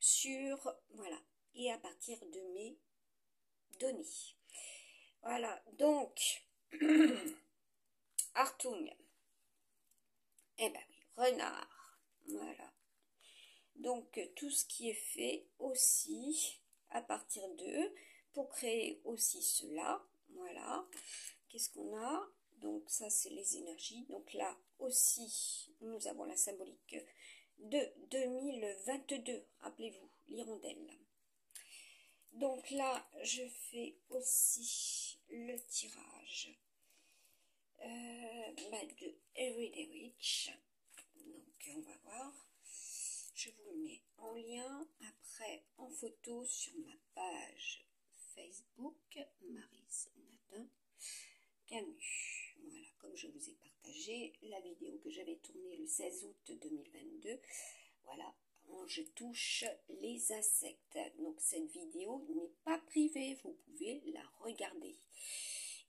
sur, voilà, et à partir de mes données. Voilà, donc, Hartung, eh ben oui, renard, voilà. Donc, tout ce qui est fait aussi à partir d'eux pour créer aussi cela, voilà. Qu'est-ce qu'on a? Donc, ça, c'est les énergies. Donc là aussi, nous avons la symbolique de 2022, rappelez-vous, l'hirondelle. Donc là, je fais aussi le tirage de Everyday Witch. Donc, on va voir. Je vous le mets en lien, après en photo sur ma page Facebook, Maryse Nadin Camus. Voilà, comme je vous ai partagé la vidéo que j'avais tournée le 16 août 2022. Voilà, je touche les insectes. Donc cette vidéo n'est pas privée, vous pouvez la regarder.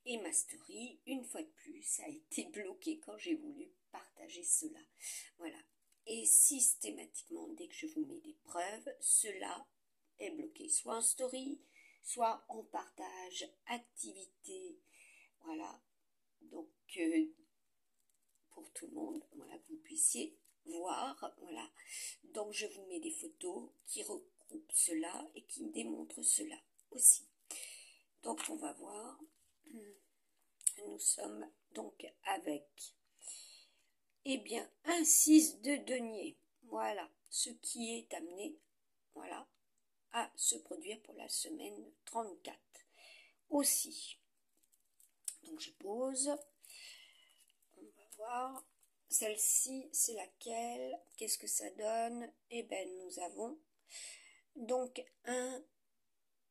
Et ma story, une fois de plus, a été bloquée quand j'ai voulu partager cela. Voilà. Et systématiquement, dès que je vous mets des preuves, cela est bloqué. Soit en story, soit en partage, activité. Voilà. Donc, pour tout le monde, voilà, que vous puissiez voir. Voilà. Donc, je vous mets des photos qui regroupent cela et qui démontrent cela aussi. Donc, on va voir. Nous sommes donc avec, eh bien, un 6 de denier. Voilà, ce qui est amené, voilà, à se produire pour la semaine 34. Aussi, donc je pose, on va voir, celle-ci, c'est laquelle? Qu'est-ce que ça donne? Eh bien, nous avons donc un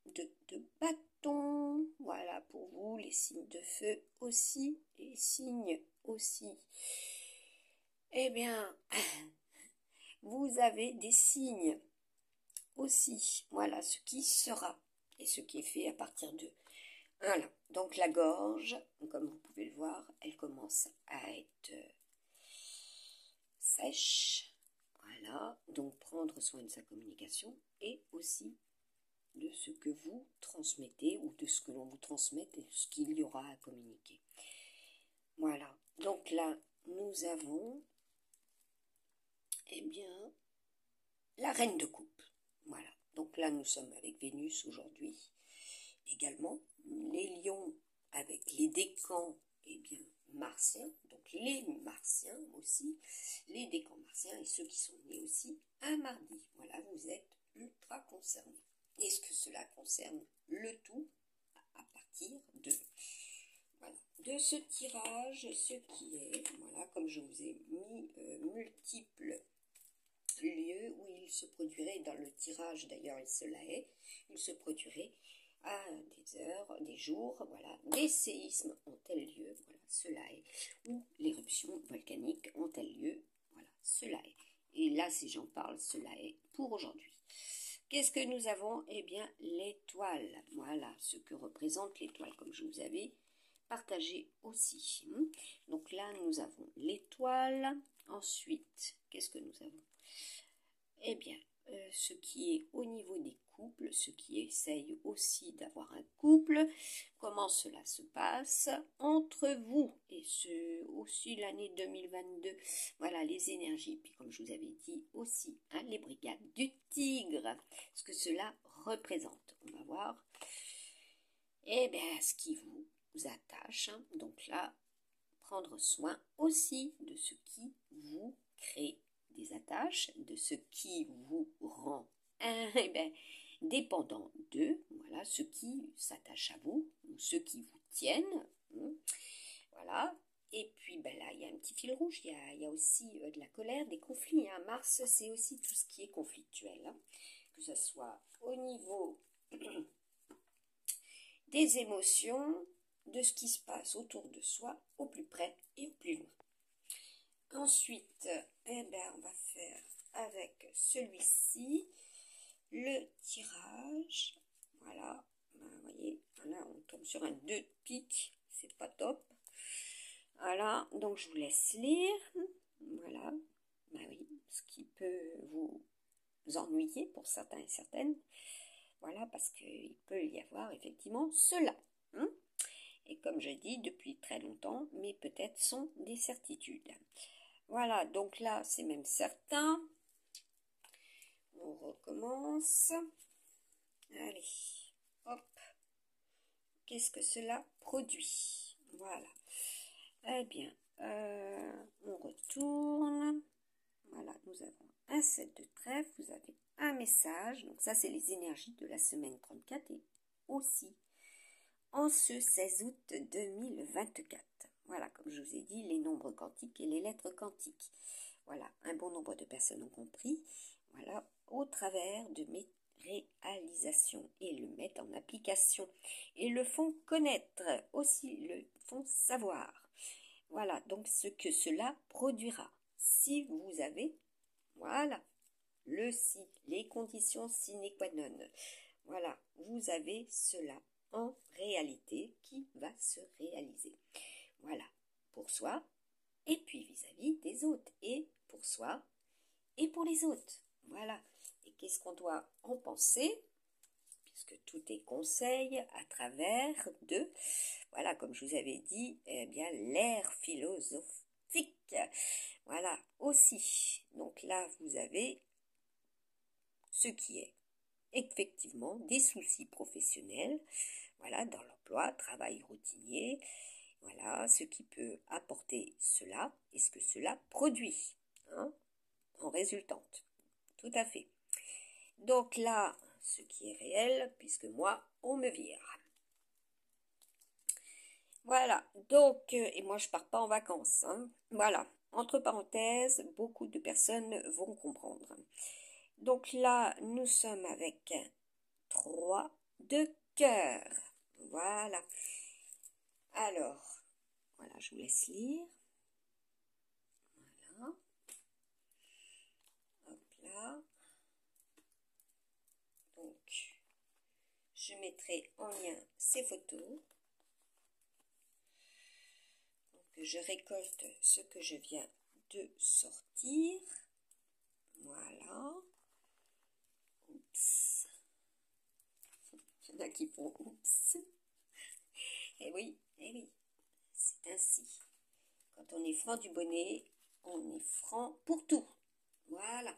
de bâton, voilà, pour vous, les signes de feu aussi, les signes aussi. Eh bien, vous avez des signes aussi, voilà, ce qui sera et ce qui est fait à partir de, voilà, donc la gorge, comme vous pouvez le voir, elle commence à être sèche, voilà, donc prendre soin de sa communication et aussi de ce que vous transmettez ou de ce que l'on vous transmette et de ce qu'il y aura à communiquer. Voilà, donc là, nous avons, eh bien, la reine de coupe. Voilà, donc là, nous sommes avec Vénus aujourd'hui également. Les lions avec les décans, eh bien, martiens, donc les martiens aussi, les décans martiens et ceux qui sont nés aussi un mardi. Voilà, vous êtes ultra concernés. Est-ce que cela concerne le tout à partir de, voilà, de ce tirage, ce qui est, voilà, comme je vous ai mis multiples lieux où il se produirait, dans le tirage d'ailleurs cela est, il se produirait à des heures, des jours, voilà, des séismes ont tel lieu, voilà, cela est, ou l'éruption volcanique ont tel lieu, voilà, cela est. Et là, si j'en parle, cela est pour aujourd'hui. Qu'est-ce que nous avons? Eh bien, l'étoile. Voilà ce que représente l'étoile, comme je vous avais partagé aussi. Donc là, nous avons l'étoile. Ensuite, qu'est-ce que nous avons? Eh bien, ce qui est au niveau des couples, ceux qui essayent aussi d'avoir un couple, comment cela se passe entre vous et aussi l'année 2022, voilà les énergies, puis comme je vous avais dit aussi, hein, les brigades du tigre, ce que cela représente, on va voir, eh bien ce qui vous attache, hein, donc là, prendre soin aussi de ce qui vous crée des attaches, de ce qui vous rend eh ben, dépendant d'eux, voilà, ceux qui s'attachent à vous, ou ceux qui vous tiennent, voilà. Et puis ben là, il y a un petit fil rouge, il y a aussi de la colère, des conflits. Hein. Mars, c'est aussi tout ce qui est conflictuel, hein, que ce soit au niveau des émotions, de ce qui se passe autour de soi, au plus près et au plus loin. Ensuite, eh ben, on va faire avec celui-ci le tirage. Voilà, ben, vous voyez, là on tombe sur un 2 de pique, c'est pas top. Voilà, donc je vous laisse lire. Voilà, ben oui, ce qui peut vous ennuyer pour certains et certaines. Voilà, parce qu'il peut y avoir effectivement cela. Hein. Et comme je dis depuis très longtemps, mais peut-être sont des certitudes. Voilà, donc là, c'est même certain. On recommence. Allez, hop. Qu'est-ce que cela produit? Voilà. Eh bien, on retourne. Voilà, nous avons un 7 de trèfle, vous avez un message. Donc ça, c'est les énergies de la semaine 34 et aussi en ce 16 août 2024. Voilà, comme je vous ai dit, les nombres quantiques et les lettres quantiques. Voilà, un bon nombre de personnes ont compris. Voilà, au travers de mes réalisations et le mettent en application et le font connaître, aussi le font savoir. Voilà, donc ce que cela produira. Si vous avez, voilà, le si, les conditions sine qua non. Voilà, vous avez cela en réalité qui va se réaliser. Voilà, pour soi, et puis vis-à-vis des autres, et pour soi, et pour les autres. Voilà, et qu'est-ce qu'on doit en penser? Puisque tout est conseil à travers de, voilà, comme je vous avais dit, eh bien, l'ère philosophique. Voilà, aussi. Donc là, vous avez ce qui est effectivement des soucis professionnels, voilà, dans l'emploi, travail routinier, voilà, ce qui peut apporter cela et ce que cela produit, hein, en résultante. Tout à fait. Donc là, ce qui est réel, puisque moi, on me vire. Voilà, donc, et moi je pars pas en vacances, hein. Voilà, entre parenthèses, beaucoup de personnes vont comprendre. Donc là, nous sommes avec 3 de cœur. Voilà. Alors, voilà, je vous laisse lire. Voilà. Hop là. Donc, je mettrai en lien ces photos. Donc, je récolte ce que je viens de sortir. Voilà. Oups. Il y en a qui font oups. Eh oui, c'est ainsi. Quand on est franc du bonnet, on est franc pour tout. Voilà.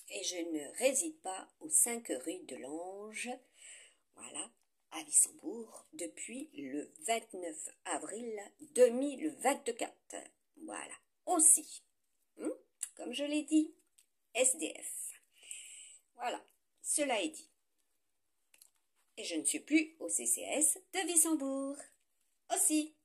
Et je ne réside pas aux 5 rue de l'Ange, voilà, à Wissembourg, depuis le 29 avril 2024. Voilà, aussi, comme je l'ai dit, SDF. Voilà, cela est dit. Et je ne suis plus au CCAS de Wissembourg. Aussi.